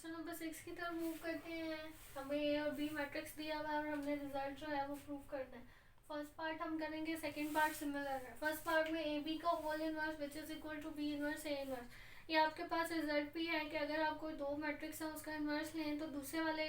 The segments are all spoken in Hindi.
क्वेश्चन नंबर 6 की तरफ मूव करते हैं। हमें ए और बी मैट्रिक्स दिया हुआ है और हमने रिजल्ट जो है वो प्रूव करना है। फर्स्ट पार्ट हम करेंगे, सेकंड पार्ट सिमिलर है। फर्स्ट पार्ट में ए बी का whole inverse which is equal to B inverse A inverse. ये आपके पास रिजल्ट भी है कि अगर आप कोई दो मैट्रिक्स है उसका इनवर्स लें तो दूसरे वाले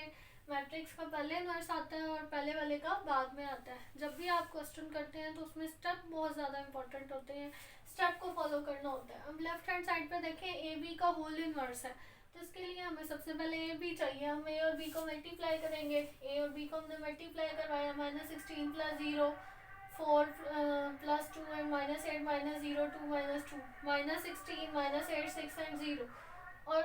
मैट्रिक्स का पहले इनवर्स आता है और पहले वाले का बाद में आता है। जब भी आप क्वेश्चन करते हैं तो उसमें स्टेप बहुत ज़्यादा इंपॉर्टेंट होते हैं, स्टेप को फॉलो करना होता है। अब लेफ्ट हैंड साइड पे देखें, ए बी का होल इनवर्स है तो इसके लिए हमें सबसे पहले ए बी चाहिए। हम ए और बी को मल्टीप्लाई करेंगे। ए और बी को हमने मल्टीप्लाई करवाया, -16 + 0 4 + 2 एंड -8 -0 2 -2 -16 -8 6 एंड 0। और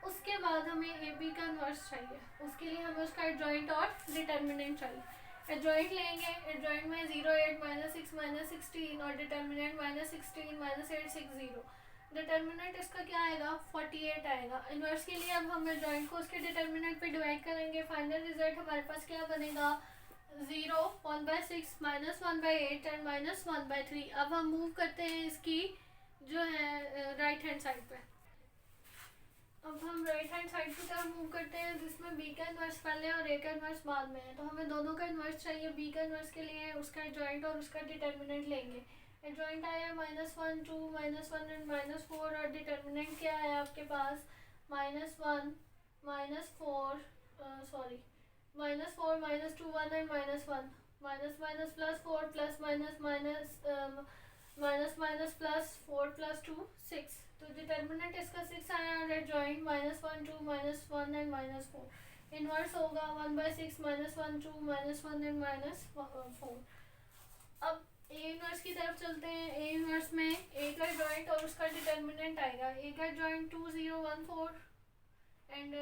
उसके बाद हमें ए बी का इन्वर्स चाहिए। उसके लिए हमें उसका एडजॉइंट और डिटर्मिनेंट चाहिए। एडजॉइंट लेंगे, एडजॉइंट में 0 8 -6 -16 और डिटर्मिनेंट -16 -8 6 0। डिटर्मिनेंट इसका क्या आएगा, 48 आएगा। इन्वर्स के लिए अब हम एडजॉइंट को उसके डिटर्मिनेंट पे डिवाइड करेंगे। फाइनल रिजल्ट हमारे पास क्या बनेगा, 0 1/6 -1/8 एंड -1/3। अब हम मूव करते हैं इसकी जो है राइट हैंड साइड पे। अब हम राइट हैंड साइड की तरफ मूव करते हैं जिसमें बी का इन्वर्स पहले और ए का इन्वर्स बाद में है। तो हमें दोनों का इन्वर्स चाहिए। बी का इन्वर्स के लिए उसका एडजॉइंट और उसका डिटर्मिनेंट लेंगे। एडजॉइंट आया -1 2 -1 एंड -4 और डिटर्मिनेंट क्या है आपके पास, -1 -4 sorry -4 -2 1 and -1 minus minus plus 4 plus minus minus minus plus 4 + 2 6। तो डिटर्मिनेंट इसका 6 आया और एडजॉइंट -1 2 -1 एंड -4। इनवर्स होगा 1/6 -1 2 -1 एंड -4। अब ए इनवर्स की तरफ चलते हैं। ए इनवर्स में ए का जॉइंट और उसका डिटर्मिनेंट आएगा। ए का जॉइंट 2 0 1 4 एंड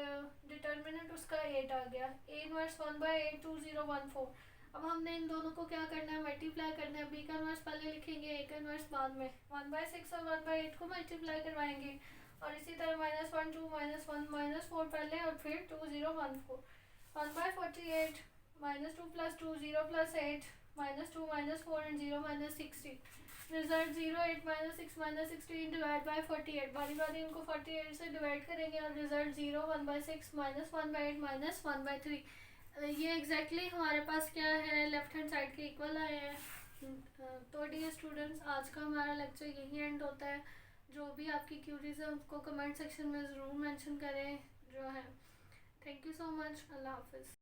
डिटर्मिनेंट उसका 8 आ गया। A inverse 1/8 2 0 1 4। अब हमने इन दोनों को क्या करना है, मल्टीप्लाई करना है। बी का इनवर्स पहले लिखेंगे, ए का इनवर्स बाद में। 1/6 और 1/8 को मल्टीप्लाई करवाएंगे और इसी तरह -1 2 -1 -4 पहले और फिर 2 0 1 4। 1/48 -2 + 2 0 + 8 -2 -4 एंड 0 -16। Result 0 8 -6 -16 divide by 48। बारी बारी इनको 48 से डिवाइड करेंगे और रिजल्ट 0 1/6 -1/8 -1/3। ये एग्जैक्टली हमारे पास क्या है, लेफ्ट हैंड साइड के इक्वल आए हैं। तो डियर स्टूडेंट्स, आज का हमारा लेक्चर यही एंड होता है। जो भी आपकी क्यूरीज है उसको कमेंट सेक्शन में ज़रूर मेंशन करें जो है। Thank you so much. अल्लाह हाफिज़।